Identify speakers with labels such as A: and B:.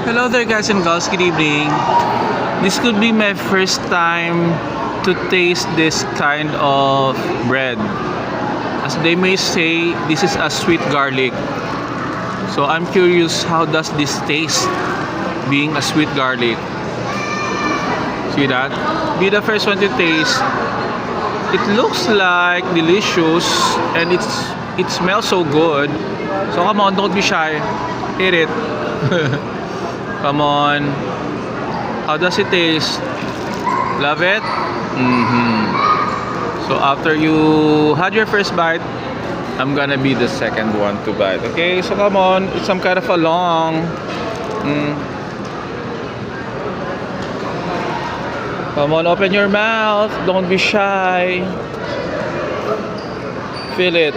A: Hello there guys and girls, good evening. This could be my first time to taste this kind of bread. As they may say, this is a sweet garlic. So I'm curious, how does this taste being a sweet garlic? See that? Be the first one to taste. It looks like delicious and it smells so good. So come on, don't be shy. Eat it. Come on. How does it taste? Love it? So after you had your first bite, I'm gonna be the second one to bite. Okay, so come on. It's some kind of a long. Come on, open your mouth. Don't be shy. Feel it.